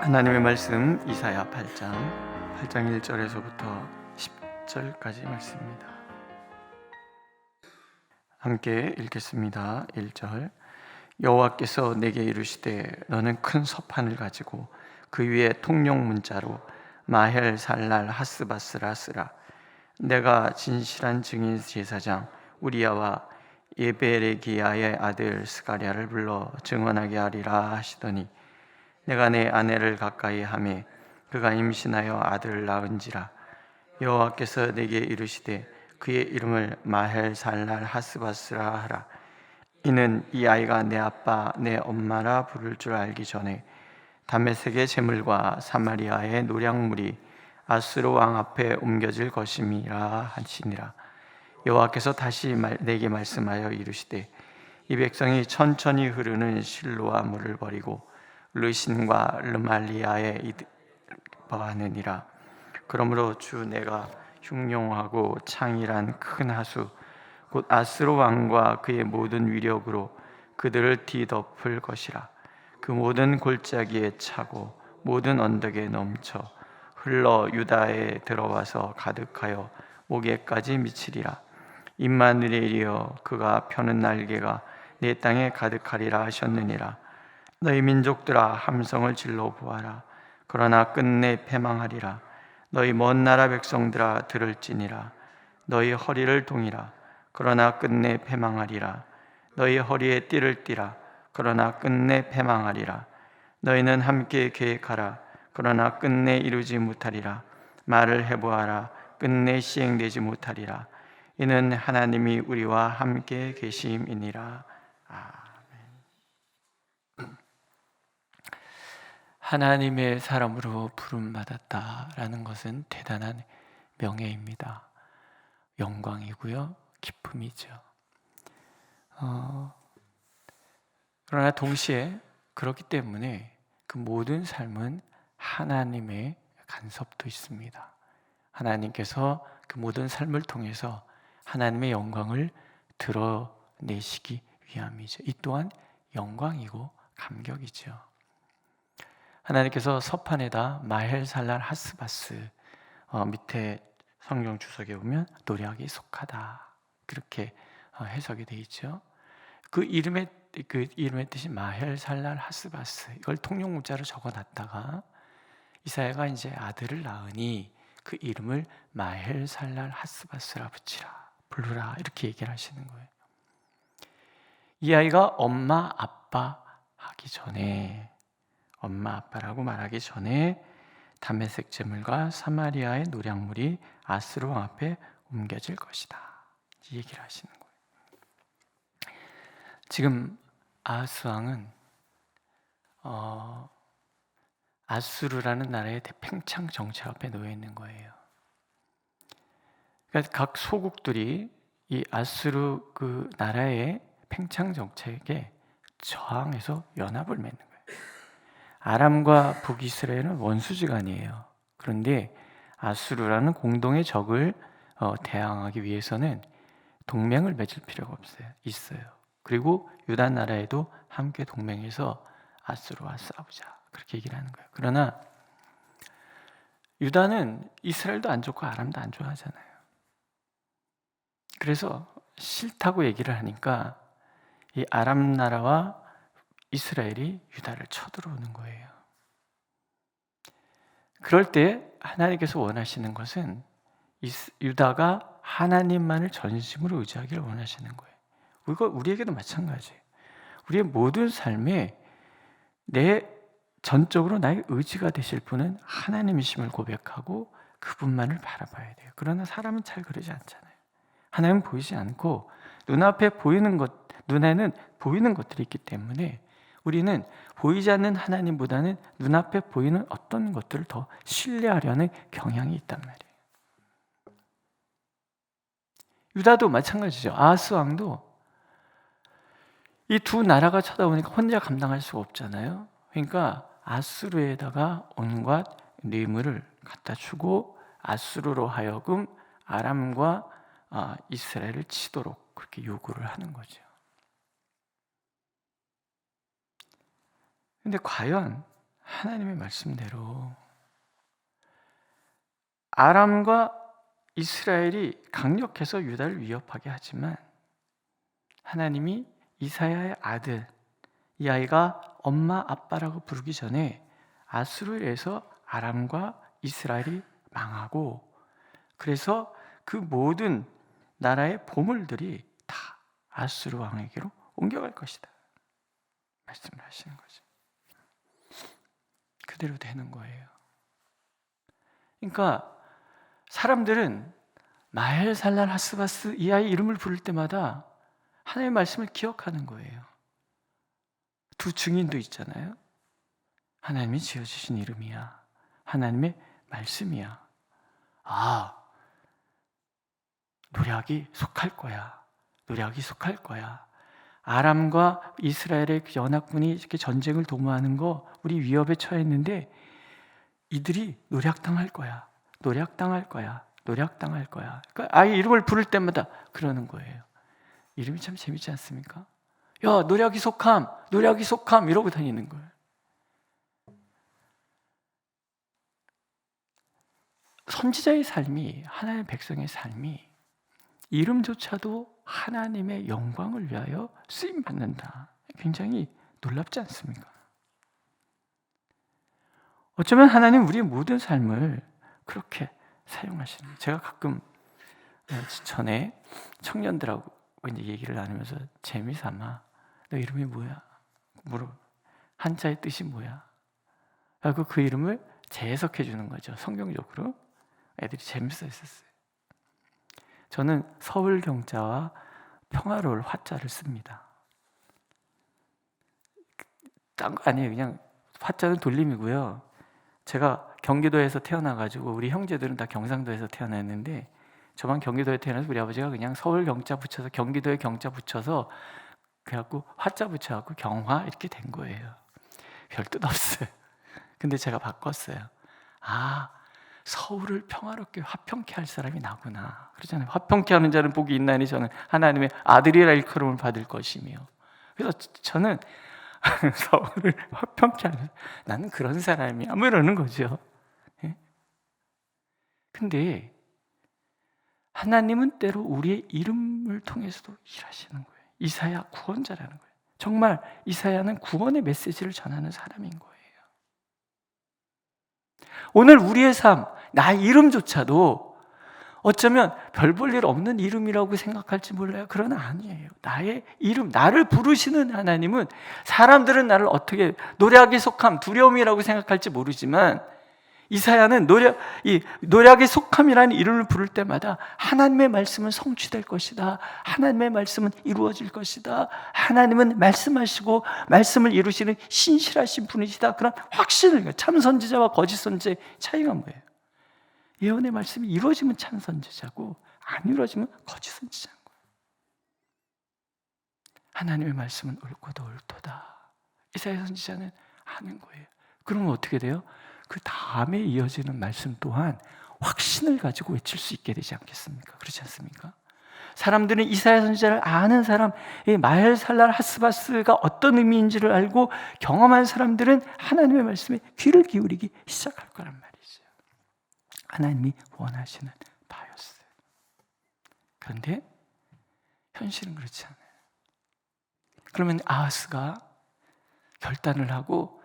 하나님의 말씀 이사야 8장 1절에서부터 10절까지 말씀입니다. 함께 읽겠습니다. 1절. 여호와께서 내게 이르시되 너는 큰 서판을 가지고 그 위에 통용 문자로 마헬살랄 하스바스라 쓰라. 내가 진실한 증인 제사장 우리야와 예베레기야의 아들 스가랴를 불러 증언하게 하리라 하시더니 내가 내 아내를 가까이 하매 그가 임신하여 아들을 낳은지라. 여호와께서 내게 이르시되 그의 이름을 마헬살랄 하스바스라 하라. 이는 이 아이가 내 아빠 내 엄마라 부를 줄 알기 전에 다메섹의 제물과 사마리아의 노략물이 아수르 왕 앞에 옮겨질 것임이라 하시니라. 여호와께서 다시 내게 말씀하여 이르시되 이 백성이 천천히 흐르는 실로아 물을 버리고 르신과 르말리아에 이바하느니라. 그러므로 주 내가 흉룡하고 창일한 큰 하수 곧 아스로 왕과 그의 모든 위력으로 그들을 뒤덮을 것이라. 그 모든 골짜기에 차고 모든 언덕에 넘쳐 흘러 유다에 들어와서 가득하여 목에까지 미치리라. 임마누엘이여 그가 펴는 날개가 내 땅에 가득하리라 하셨느니라. 너희 민족들아 함성을 질러 보아라. 그러나 끝내 패망하리라. 너희 먼 나라 백성들아 들을지니라. 너희 허리를 동이라. 그러나 끝내 패망하리라. 너희 허리에 띠를 띠라. 그러나 끝내 패망하리라. 너희는 함께 계획하라. 그러나 끝내 이루지 못하리라. 말을 해보아라. 끝내 시행되지 못하리라. 이는 하나님이 우리와 함께 계심이니라. 하나님의 사람으로 부름받았다라는 것은 대단한 명예입니다. 영광이고요, 기쁨이죠. 그러나 동시에 그렇기 때문에 그 모든 삶은 하나님의 간섭도 있습니다. 하나님께서 그 모든 삶을 통해서 하나님의 영광을 드러내시기 위함이죠. 이 또한 영광이고 감격이죠. 하나님께서 서판에다 마헬살랄 하스바스, 밑에 성경 주석에 보면 노략이 속하다 그렇게 해석이 되어 있죠. 그 이름의 뜻이 마헬살랄 하스바스, 이걸 통용 문자로 적어놨다가 이사야가 이제 아들을 낳으니 그 이름을 마헬살랄 하스바스라 부르라 이렇게 얘기를 하시는 거예요. 이 아이가 엄마 아빠 하기 전에, 엄마 아빠라고 말하기 전에 다메섹 제물과 사마리아의 노략물이 아스르 왕 앞에 옮겨질 것이다, 이 얘기를 하시는 거예요. 지금 아하스 왕은 아수르라는 나라의 팽창 정책 앞에 놓여 있는 거예요. 그러니까 각 소국들이 이 아수르 그 나라의 팽창 정책에 저항해서 연합을 맺는 거예요. 아람과 북이스라엘은 원수지간이에요. 그런데 아수르라는 공동의 적을 대항하기 위해서는 동맹을 맺을 필요가 있어요. 그리고 유다 나라에도 함께 동맹해서 아수르와 싸우자 그렇게 얘기를 하는 거예요. 그러나 유다는 이스라엘도 안 좋고 아람도 안 좋아하잖아요. 그래서 싫다고 얘기를 하니까 이 아람 나라와 이스라엘이 유다를 쳐들어오는 거예요. 그럴 때 하나님께서 원하시는 것은 유다가 하나님만을 전심으로 의지하기를 원하시는 거예요. 이거 우리에게도 마찬가지예요. 우리의 모든 삶에 전적으로 나의 의지가 되실 분은 하나님이심을 고백하고 그분만을 바라봐야 돼요. 그러나 사람은 잘 그러지 않잖아요. 하나님은 보이지 않고 눈에는 보이는 것들이 있기 때문에 우리는 보이지 않는 하나님보다는 눈앞에 보이는 어떤 것들을 더 신뢰하려는 경향이 있단 말이에요. 유다도 마찬가지죠. 아하스 왕도 이 두 나라가 쳐다보니까 혼자 감당할 수가 없잖아요. 그러니까 아수르에다가 온갖 뇌물을 갖다 주고 아수르로 하여금 아람과 이스라엘을 치도록 그렇게 요구를 하는 거죠. 근데 과연 하나님의 말씀대로 아람과 이스라엘이 강력해서 유다를 위협하게 하지만 하나님이 이사야의 아들, 이 아이가 엄마 아빠라고 부르기 전에 아수르에 의해서 아람과 이스라엘이 망하고, 그래서 그 모든 나라의 보물들이 다 아수르 왕에게로 옮겨갈 것이다 말씀을 하시는 거죠. 그대로 되는 거예요. 그러니까 사람들은 마헬살랄 하스바스 이 아이 이름을 부를 때마다 하나님의 말씀을 기억하는 거예요. 두 증인도 있잖아요. 하나님이 지어주신 이름이야. 하나님의 말씀이야. 아, 노략이 속할 거야. 노략이 속할 거야. 아람과 이스라엘의 그 연합군이 이렇게 전쟁을 도모하는 거, 우리 위협에 처했는데 이들이 노략당할 거야. 노략당할 거야. 노략당할 거야. 그러니까 아이 이름을 부를 때마다 그러는 거예요. 이름이 참 재밌지 않습니까? 야, 노략이 속함, 노략이 속함 이러고 다니는 거예요. 선지자의 삶이, 하나님의 백성의 삶이 이름조차도 하나님의 영광을 위하여 쓰임받는다. 굉장히 놀랍지 않습니까? 어쩌면 하나님 우리의 모든 삶을 그렇게 사용하시는 거예요. 제가 가끔 전에 청년들하고 이제 얘기를 나누면서 재미삼아 너 이름이 뭐야? 물어. 한자의 뜻이 뭐야? 라고 그 이름을 재해석해 주는 거죠. 성경적으로. 애들이 재밌어 했었어요. 저는 서울경자와 평화로울 화자를 씁니다. 딴 거 아니에요. 그냥 화자는 돌림이고요. 제가 경기도에서 태어나가지고 우리 형제들은 다 경상도에서 태어났는데 저만 경기도에 태어나서 우리 아버지가 그냥 서울경자 붙여서 경기도에 경자 붙여서 그래갖고 화자 붙여갖고 경화 이렇게 된 거예요. 별 뜻 없어요. 근데 제가 바꿨어요. 아, 서울을 평화롭게 화평케 할 사람이 나구나. 그러잖아요. 화평케 하는 자는 복이 있나니 저는 하나님의 아들이라 일컬음을 받을 것이며. 그래서 저는 서울을 화평케 하는, 나는 그런 사람이야 뭐 이러는 거죠. 예? 근데 하나님은 때로 우리의 이름을 통해서도 일하시는 거예요. 이사야 구원자라는 거예요. 정말 이사야는 구원의 메시지를 전하는 사람인 거예요. 오늘 우리의 삶, 나의 이름조차도 어쩌면 별 볼 일 없는 이름이라고 생각할지 몰라요. 그러나 아니에요. 나의 이름, 나를 부르시는 하나님은 사람들은 나를 어떻게 노략에 속함, 두려움이라고 생각할지 모르지만 이사야는 노략의 속함이라는 이름을 부를 때마다 하나님의 말씀은 성취될 것이다. 하나님의 말씀은 이루어질 것이다. 하나님은 말씀하시고 말씀을 이루시는 신실하신 분이시다. 그런 확신을, 참 선지자와 거짓 선지자의 차이가 뭐예요? 예언의 말씀이 이루어지면 참 선지자고 안 이루어지면 거짓 선지자인 거예요. 하나님의 말씀은 옳고도 옳도다. 이사야 선지자는 아는 거예요. 그러면 어떻게 돼요? 그 다음에 이어지는 말씀 또한 확신을 가지고 외칠 수 있게 되지 않겠습니까? 그렇지 않습니까? 사람들은 이사야 선지자를 아는 사람, 마헬살랄 하스바스가 어떤 의미인지를 알고 경험한 사람들은 하나님의 말씀에 귀를 기울이기 시작할 거란 말이죠. 하나님이 원하시는 바였어요. 그런데 현실은 그렇지 않아요. 그러면 아하스가 결단을 하고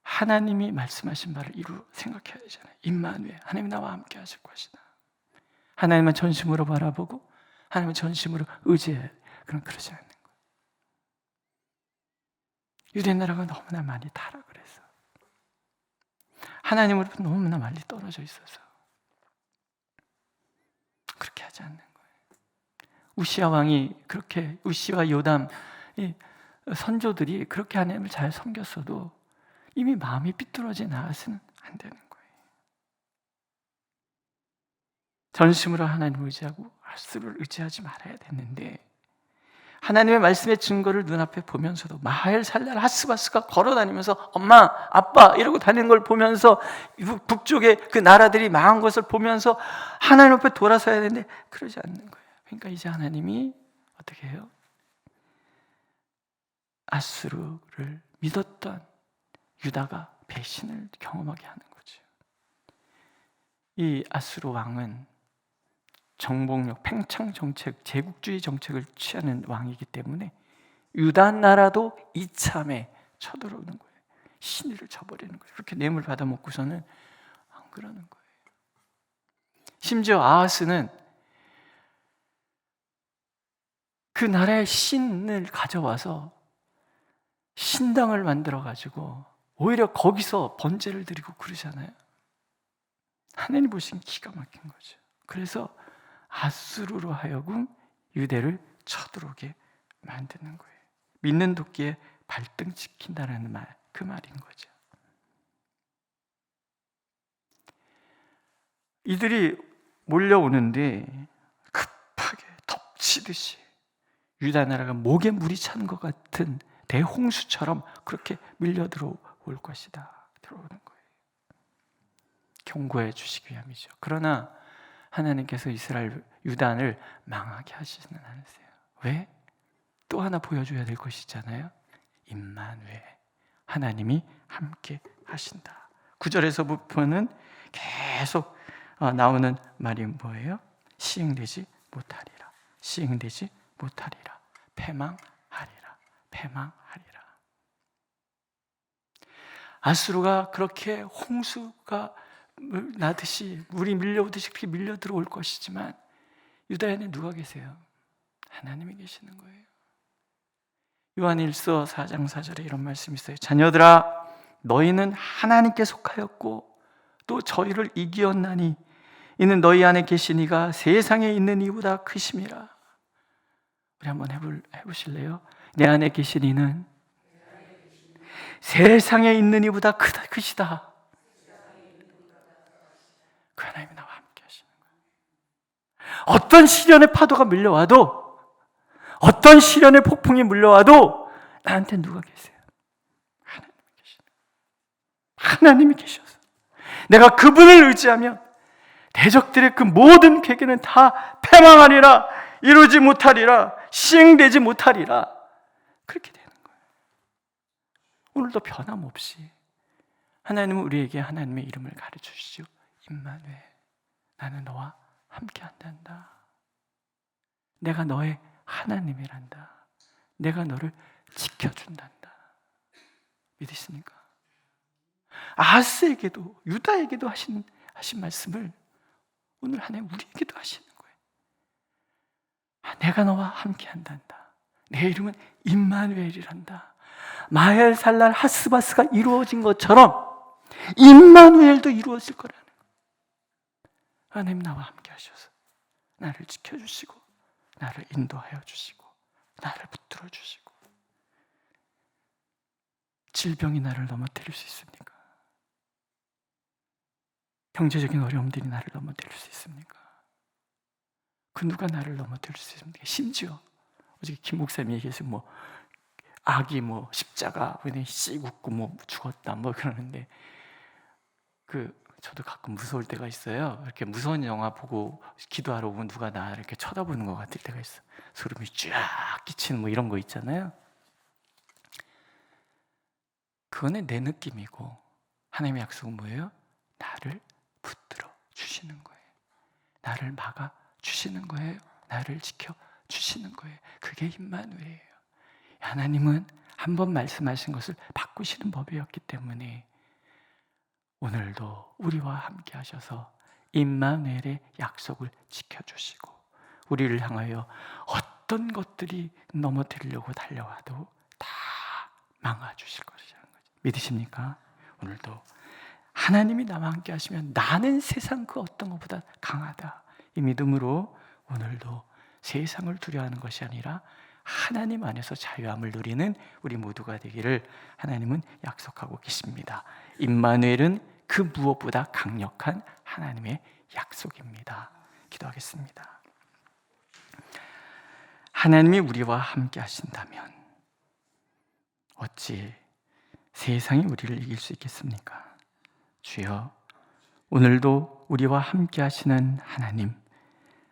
하나님이 말씀하신 바를 이루 생각해야 되잖아요. 임마누엘, 하나님이 나와 함께 하실 것이다. 하나님은 전심으로 바라보고 하나님은 전심으로 의지해야 돼. 그럼 그러지 않는 거예요. 유대 나라가 너무나 많이 타락을 해서 하나님으로부터 너무나 멀리 떨어져 있어서 그렇게 하지 않는 거예요. 우시아 왕이 그렇게, 우시와 요담 선조들이 그렇게 하나님을 잘 섬겼어도 이미 마음이 삐뚤어진 아하스는 안 되는 거예요. 전심으로 하나님을 의지하고 아하스를 의지하지 말아야 됐는데 하나님의 말씀의 증거를 눈앞에 보면서도 마헬살랄 하스바스가 걸어다니면서 엄마, 아빠 이러고 다니는 걸 보면서 북쪽의 그 나라들이 망한 것을 보면서 하나님 앞에 돌아서야 되는데 그러지 않는 거예요. 그러니까 이제 하나님이 어떻게 해요? 아수르를 믿었던 유다가 배신을 경험하게 하는 거죠. 이 아수르 왕은 정복력, 팽창 정책, 제국주의 정책을 취하는 왕이기 때문에 유다 나라도 이참에 쳐들어오는 거예요. 신의를 저버리는 거예요. 그렇게 뇌물 받아먹고서는 안 그러는 거예요. 심지어 아하스는 그 나라의 신을 가져와서 신당을 만들어가지고 오히려 거기서 번제를 드리고 그러잖아요. 하나님 보시기엔 기가 막힌 거죠. 그래서 아수르로 하여금 유대를 쳐들어오게 만드는 거예요. 믿는 도끼에 발등 찍힌다는 말, 그 말인 거죠. 이들이 몰려오는데 급하게 덮치듯이 유다 나라가 목에 물이 찬 것 같은 대홍수처럼 그렇게 밀려 들어올 것이다. 들어오는 거예요. 경고해 주시기 위함이죠. 그러나 하나님께서 이스라엘 유다를 망하게 하시지는 않으세요. 왜? 또 하나 보여줘야 될 것이 있잖아요. 임마누엘, 하나님이 함께 하신다. 9절에서부터는 계속 나오는 말이 뭐예요? 시행되지 못하리라, 시행되지 못하리라, 패망하리라, 패망하리라. 아수르가 그렇게 홍수가 나듯이 물이 밀려오듯이 그렇게 밀려 들어올 것이지만 유다에는 누가 계세요? 하나님이 계시는 거예요. 요한일서 4장 4절에 이런 말씀이 있어요. 자녀들아, 너희는 하나님께 속하였고 또 저희를 이기었나니 이는 너희 안에 계신 이가 세상에 있는 이보다 크심이라. 우리 한번 해보실래요? 내 안에 계신 이는 세상에 있는 이보다 크시다. 그 하나님이 나와 함께 하시는 거예요. 어떤 시련의 파도가 밀려와도, 어떤 시련의 폭풍이 물려와도 나한테 누가 계세요? 하나님이 계시는 거예요. 하나님이 계셔서 내가 그분을 의지하면 대적들의 그 모든 계획은 다 패망하리라, 이루지 못하리라, 시행되지 못하리라. 그렇게 되는 거예요. 오늘도 변함없이 하나님은 우리에게 하나님의 이름을 가르쳐 주시죠. 임마누엘, 나는 너와 함께 한단다. 내가 너의 하나님이란다. 내가 너를 지켜준단다. 믿으십니까? 아하스에게도 유다에게도 하신 말씀을 오늘 하나님 우리에게도 하시는 거예요. 내가 너와 함께 한단다. 내 이름은 임마누엘이란다. 마헬살랄 하스바스가 이루어진 것처럼 임마누엘도 이루어질 거라는 거예요. 하나님 나와 함께 하셔서 나를 지켜주시고 나를 인도하여 주시고 나를 붙들어 주시고, 질병이 나를 넘어뜨릴 수 있습니까? 경제적인 어려움들이 나를 넘어뜨릴 수 있습니까? 그 누가 나를 넘어뜨릴 수 있습니까? 심지어 어저께 김 목사님이 얘기했어요. 아기 십자가 씨 웃고 죽었다 그러는데, 저도 가끔 무서울 때가 있어요. 이렇게 무서운 영화 보고 기도하러 오면 누가 나 이렇게 쳐다보는 것 같을 때가 있어. 소름이 쫙 끼치는 이런 거 있잖아요. 그거는 내 느낌이고, 하나님의 약속은 뭐예요? 나를 붙들어 주시는 거예요. 나를 막아 주시는 거예요. 나를 지켜 주시는 거예요. 그게 임마누엘이에요. 하나님은 한 번 말씀하신 것을 바꾸시는 법이었기 때문에 오늘도 우리와 함께 하셔서 임마누엘의 약속을 지켜주시고, 우리를 향하여 어떤 것들이 넘어뜨리려고 달려와도 다 막아주실 것이라는 거죠. 믿으십니까? 오늘도 하나님이 나와 함께 하시면 나는 세상 그 어떤 것보다 강하다, 이 믿음으로 오늘도 세상을 두려워하는 것이 아니라 하나님 안에서 자유함을 누리는 우리 모두가 되기를 하나님은 약속하고 계십니다. 임마누엘은 그 무엇보다 강력한 하나님의 약속입니다. 기도하겠습니다. 하나님이 우리와 함께 하신다면 어찌 세상이 우리를 이길 수 있겠습니까? 주여, 오늘도 우리와 함께 하시는 하나님,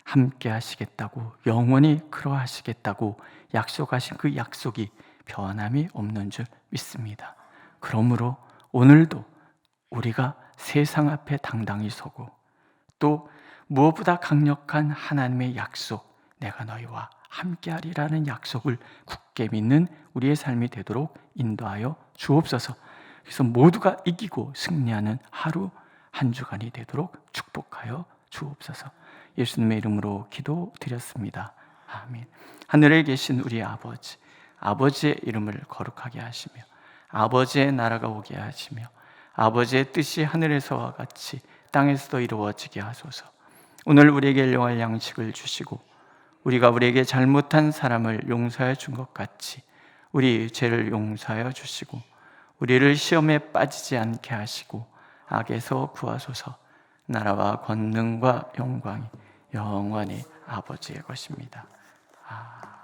함께 하시겠다고, 영원히 그러하시겠다고 약속하신 그 약속이 변함이 없는 줄 믿습니다. 그러므로 오늘도 우리가 세상 앞에 당당히 서고 또 무엇보다 강력한 하나님의 약속, 내가 너희와 함께하리라는 약속을 굳게 믿는 우리의 삶이 되도록 인도하여 주옵소서. 그래서 모두가 이기고 승리하는 하루 한 주간이 되도록 축복하여 주옵소서. 예수님의 이름으로 기도드렸습니다. 아멘. 하늘에 계신 우리 아버지, 아버지의 이름을 거룩하게 하시며 아버지의 나라가 오게 하시며 아버지의 뜻이 하늘에서와 같이 땅에서도 이루어지게 하소서. 오늘 우리에게 일용할 양식을 주시고 우리가 우리에게 잘못한 사람을 용서해 준 것 같이 우리 죄를 용서하여 주시고 우리를 시험에 빠지지 않게 하시고 악에서 구하소서. 나라와 권능과 영광이 영원히 아버지의 것입니다. 아멘.